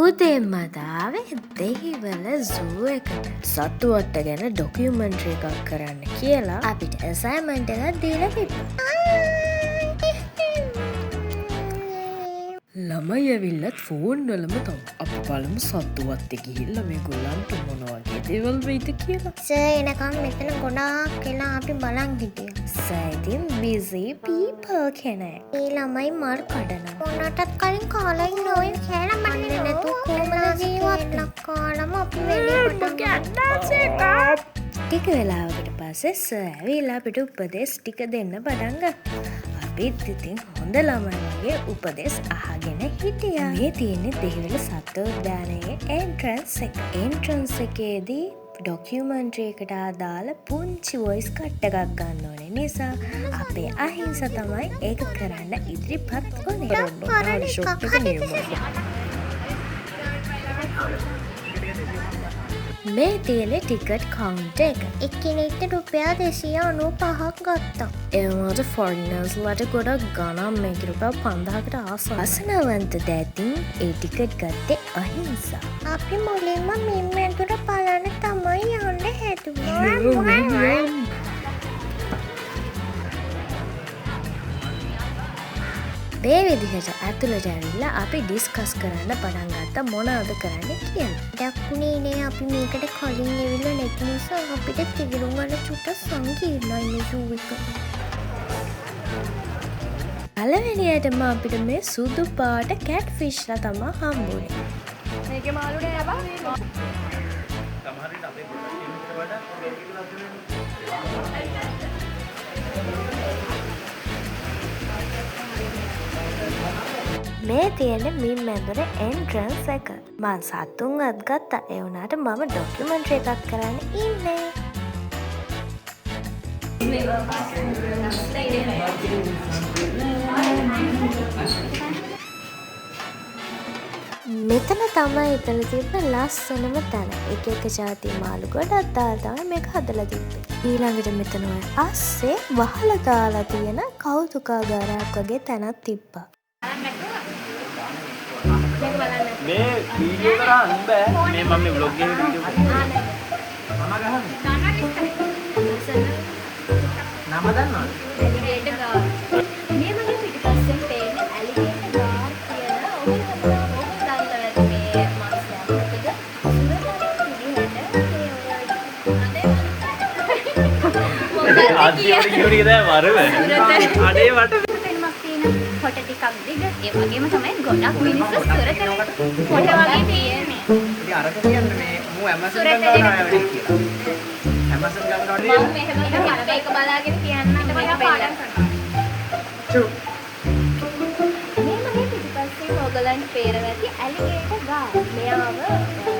උදෙන්ම දාවේ දෙහිවල සූ එකට සත්තු වට්ට ගැන ඩොකියුමන්ට්‍රි එකක් කරන්න කියලා අපිට ඇසයින්මන්ට් එකක් දීලා තිබ්බා. ළමයි ඇවිල්ලත් ෆෝන් වලම තම අපි බලමු සත්තු වත්තේ ගිහිල්ලා මේගොල්ලන්ට මොන වගේ දේවල් වෙයිද කියලා. සර් එනකම් මෙතන ගොඩාක් කියලා අපි බලන් හිටියා. සර් ඉතින් busy people කෙනෙක්. ඒ ළමයි මල් කඩනවා. මොනටත් කලින් කාලා ඉන්න ඔය කෑලා මන්නේ නැතු කොහමද ජීවත් ලක්කාලම අපි වෙලේ පටන් ටික වෙලාවකට පස්සේ සර් ඇවිල්ලා අපිට උපදෙස් ටික දෙන්න පටන් ගත්තා. අපිත් ඉතින් හොඳ ළමයි වගේ උපදෙස් අහගෙන හිටියා. මේ තියෙන්නේ දෙහිවල සත්ව උද්‍යානයේ එන්ට්‍රන්ස් එක. එන්ට්‍රන්ස් එකේදී ඩොකියුමන්ට්‍රි එකට අදාළ පුංචි වොයිස් කට් එකක් ගන්න ඕනේ නිසා අපේ අහිංස තමයි ඒක කරන්න ඉදිරිපත් වුණේ. මේ තියෙන ටිකට් කවුන්ට් එක. එක්කෙනෙක්ට රුපියල් 295ක් ගත්තා. එවුණාට ෆොරිනර්ස්ලාට ගොඩක් ගණන් මේක රුපියල් 5000කට ආසන්න. අසනවන්ත දැතින් ඒ ටිකට් ගත්තේ අහිංසා. අපි මුලින්ම මිම්මෙන්තුට බලන්න තමයි යන්න හැදුවේ. මේ විදිහට ඇතුළට ඇවිල්ලා අපි ඩිස්කස් කරන්න පටන් ගත්තා මොනවද කරන්න කියලා. දක්ුණේ නේ අපි මේකට කලින් ඇවිල්ලා නැති නිසා අපිට තිගිරුම් වල චුට්ට සංකීර්ණයි මේ සූ එක. පළවෙනියටම අපිට මේ සුදු පාට කැට් ෆිෂ්ලා තමයි හම්බුනේ. මේකේ මාළුනේ යබා. සමහර විට අපේ ප්‍රොඩක්ට් වලට මේ තියෙන මින් ඇඳුර එන්ට්‍රන්ස් එක. මං සත්තුන්වත් ගත්තා. ඒ වුණාට මම ඩොකියුමන්ට්‍රි එකක් කරන්න ඉන්නේ. මෙතන තමයි එතන තිබ්බ ලස්සනම තැන. එක එක ජාති මාළු ගොඩක් දාලා තමයි මේක හදලා තිබ්බේ. ඊළඟට මෙතන ඔය අස්සේ වහලා දාලා තියෙන කෞතුකාගාරයක් වගේ තැනක් තිබ්බා. මේ වීඩියෝ කරන්න බෑ. මේ මම මේ vlog එකේ වීඩියෝ කරනවා. මම ගහන්නේ. නම දන්නවද? ඇලිගේටර් ගාර්. මේ මගේ පිටිපස්සෙන් පේන ඇලිගේටර් ගාර් කියලා ඔය දන්නවද මේ මාස්ටර් ටික ආදියෝට කියුණේ දැන් වරව. අඩේ වට කොට ටිකක් දිග ඒ වගේම තමයි ගොඩක් මිනිස්සු සුරතේ කොට වගේ තියෙන්නේ. ඉතින් අරක කියන්නේ මේ මූ ඇමසන් ගන්නවා වැඩි කියලා. ඇමසන් ගන්නවා මම මෙහෙම ඉන්න මේක බලාගෙන කියන්න මම පාඩම් කරනවා. චු. මේ මගේ පිටිපස්සේ ඔයගලන්ට පේරව ඇති ඇලිගේටර් ගාර්. මෙයාව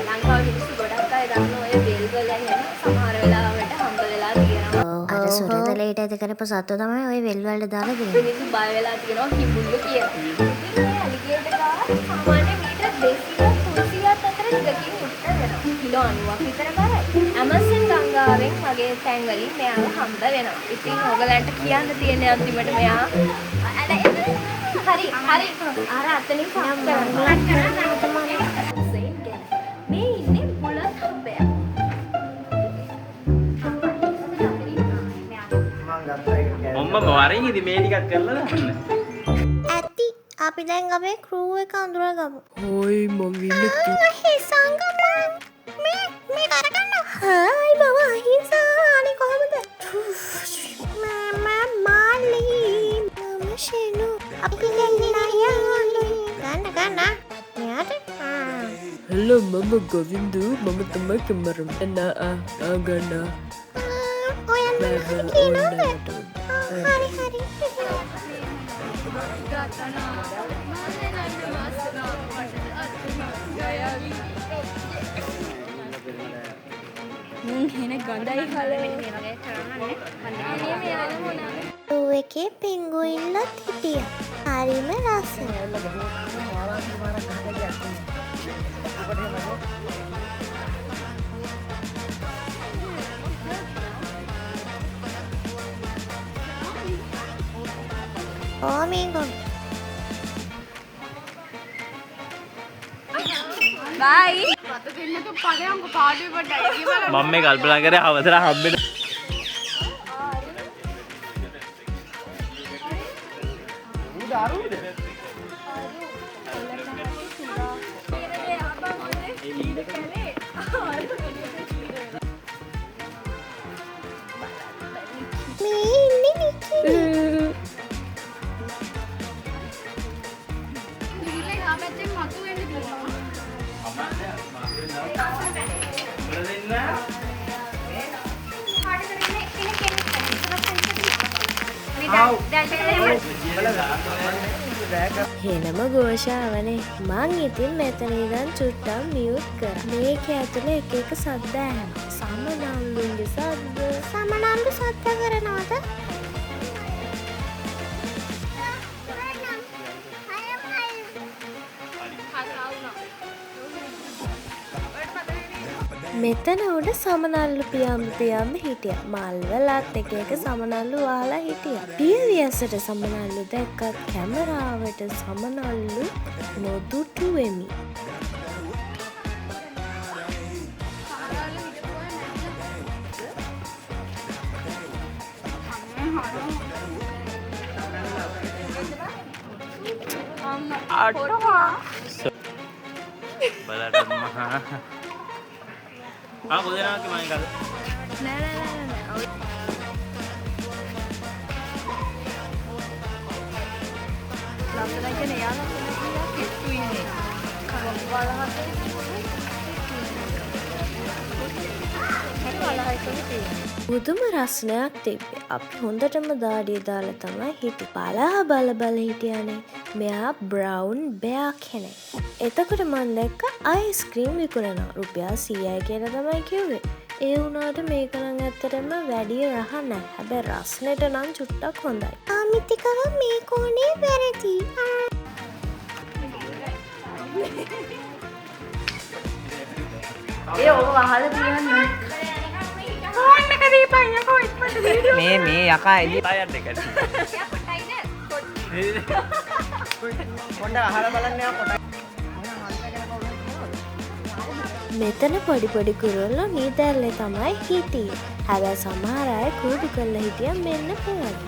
ලංකාවේ මිනිස්සු ගොඩක් අය දන්න ඔය බෙල් වල යන සමහර වෙලාවට හම්බ වෙලා තියෙනවා. අර සුරතලේට ඇති කරපු සත්තු තමයි ওই වෙල් වලට දාලා දෙන්නේ. මිනිස්සු බය වෙලා තියෙනවා කිඹුල්ලෝ කියලා. ඉතින් මේ ඇලිගේටර් ගාර් සාමාන්‍ය මීටර් 200 300ක් අතර දිගකින් උඩට වෙනවා. කිලෝ 90ක් විතර බරයි. ඇමසන් ගංගාවෙන් වගේ තැන් වලින් මෙයාව හම්බ වෙනවා. ඉතින් ඔයගලන්ට කියන්න තියෙන අන්තිමට මෙයා හරි අර අතනින් පස්සට මේ ඉන්නේ බුලත් හම්බයක්. මම වරින් ඉදි මේ ටිකක් කරලා දාන්න. ඇති අපි දැන් අපේ ක්‍රූ එක අඳුරගමු. හොයි මම ඉන්නේ. හිසංගම මේ කරගන්න. හායි මම අහිංසා අනේ කොහමද? මම මාලි මම ෂෙනු අපි ගන්න මෙයාට හෙලෝ මම ගොවින්දු මම තමයි කැමරාමෑන් ගන්න. හරි හෙන ගඳයි හලෝ මේ වගේ කරන්නේ අනේ මේ යන මොනවා ඌ එකේ පෙන්ගුයින්ලත් හිටියා. හරිම ලස්සනයි. Oh, amigo. බයි. මම මේ කල්පනා කරේ අවතර හම්බෙන්න. හෙනම ഘോഷාවනේ මං ඉතින් මෙතන ඉඳන් චුට්ටක් මියුට් කර. මේක ඇතුලේ එක එක සද්ද ඇහෙනවා. සමනල්ලුන්ගේ සද්ද. සමනල්ලු සත්‍ය කරනවද? මෙතන උඩ සමනල්ලු පියම්ම හිටියා. මල්වලත් එක එක සමනල්ලු වහලා හිටියා. පියවියසට සමනල්ලු දැක්කත් කැමරාවට සමනල්ලු නොදුටු වෙමි. බලන්න මහා කොදේනාක මම ගල පුදුම රස්නයක් තිබ්බේ. අපි හොඳටම දාඩිය දාලා තමයි හිටි. බල හිටියනේ. මෙයා බ්‍රවුන් බෙයා කෙනෙක්. එතකොට මන් දැක්ක අයිස්ක්‍රීම් විකුණනවා. රුපියල් 100යි කියලා තමයි කිව්වේ. ඒ වුණාට මේක නම් ඇත්තටම වැඩි රහ නැහැ. හැබැයි රස්නෙට නම් චුට්ටක් හොඳයි. ආමිතිකව මේ කෝණේ වැරදි. ඒ ඔබ අහලා තියන්නේ. මේ යකා එලි ටයර් එකට පොඩ්ඩක් අහලා බලන්න යා පොඩ්ඩක්. මෙතන පොඩි කුරුල්ලෝ නීදැල්ලේ තමයි හිටියේ. හැබැයි සමහර අය කුරුඩු කරලා හිටියා මෙන්න පොඩි.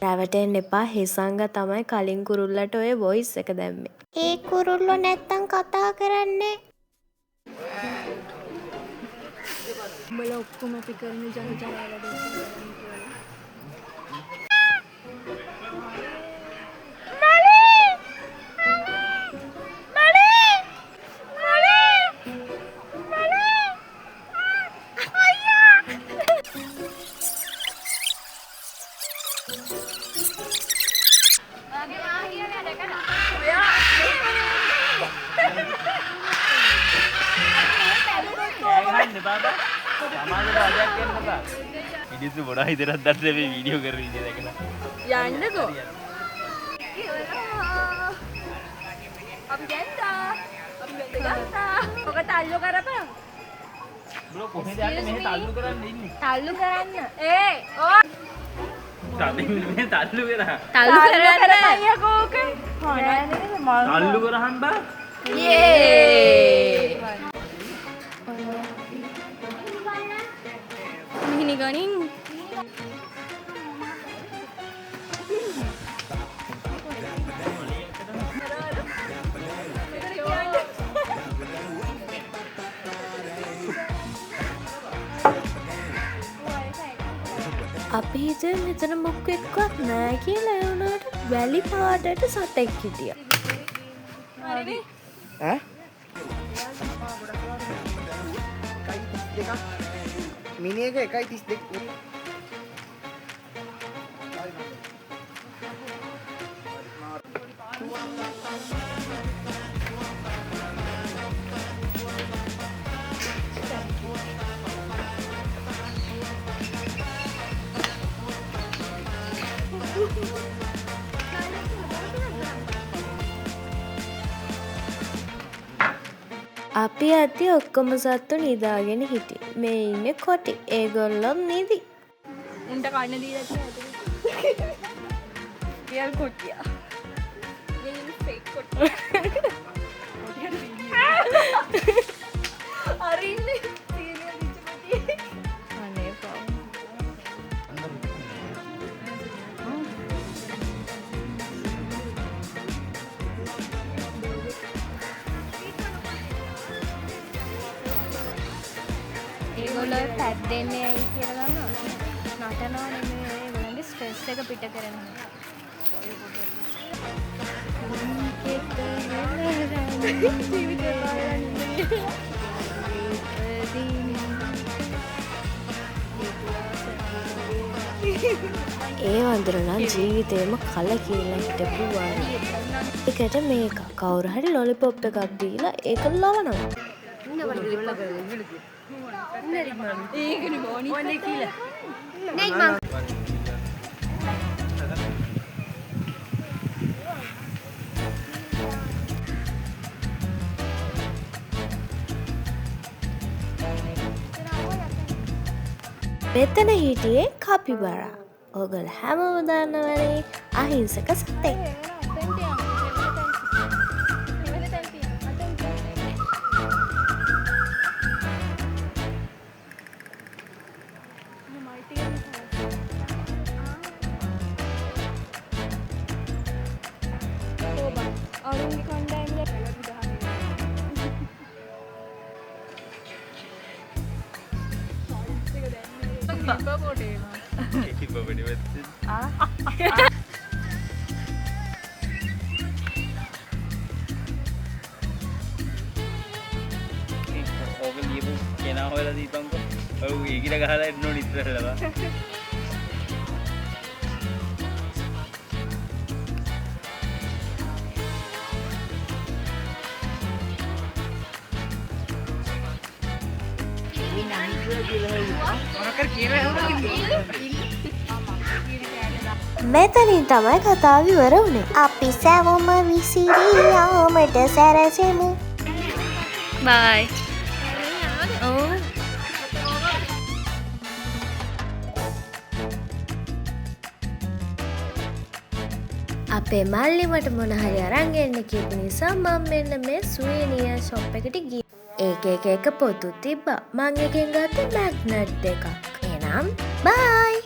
රැවටෙන්න එපා. හිසංග තමයි කලින් කුරුල්ලට ඔය වොයිස් එක දැම්මේ. ඒ කුරුල්ලෝ නැත්තම් කතා කරන්නේ. උඹලා ඔක්කොම අපි කරන ජනජාලවල මිනිස්සු මොනවා හිතනද දන්නේ මේ වීඩියෝ කරන ඉන්නේ දැකලා. යන්නකෝ. අපි ගන්නවා. අපි ගත්තා. ඔක තල්ලු කරපන්. බ්‍රෝ කොහෙද යන්නේ මෙහෙ තල්ලු කරන්න ඉන්නේ. තල්ලු කරන්න. ඒ ඕ තල්ලු මේ තල්ලු කරා. තල්ලු කරන්න අයියෝ ඕක. තල්ලු කරහන් බා. යේ. මිහිනි ගනින්. අපි හිතුවේ මෙතන මොකෙක්වත් නෑ කියලා. ඒ වුණාට වැලි පාටට සතෙක් හිටියා. හරිනේ. ඈ? මිනි එක 1.32. අපි අති ඔක්කොම සත්තු නිදාගෙන හිටි. මේ ඉන්න කොටි. ඒගොල්ලොත් නිදි. උන්ට කන්න දීලා තියෙනවා. රියල් කොටියා. රියල් ෆේක් කොටියා. අරින්නේ සීරියල් විචපති. අනේ පාව. ඒගොල්ලෝ පැද්දෙන්නේ ඇයි කියලා දන්නවා. නටනවා නෙමෙයි ඒගොල්ලන්ගේ ස්ට්‍රෙස් එක පිට කරනවා. ඒ වඳුරනා ජීවිතේම කල කියලා හිටපු වාගේ. ඒකට මේක කවුරු හරි ලොලිපොප් එකක් දීලා ඒක ලවනවා. මෙතන හිටියේ කපිබරා. ඔගොල්ලෝ හැමෝම දන්නවනේ අහිංසක සතෙක්. ඕක ලියපු කෙනා හොයලා දීපන්කෝ. ඔව් ඊගිර ගහලා එන්න ඕනි ඉස්සරහලා. මෙතනින් තමයි කතාව ඉවර වුණේ. අපි සැවොම විසිරියාමට සැරසෙමු. බයි. අපේ මල්ලි මට මොන හරි අරන් එන්න කියපු නිසා මම මෙන්න මේ සුවේනියර් ෂොප් එකට ගියා. එක පොතු තිබ්බා. මං එකෙන් ගත්ත මැග්නට් දෙකක්. එහෙනම් බයි.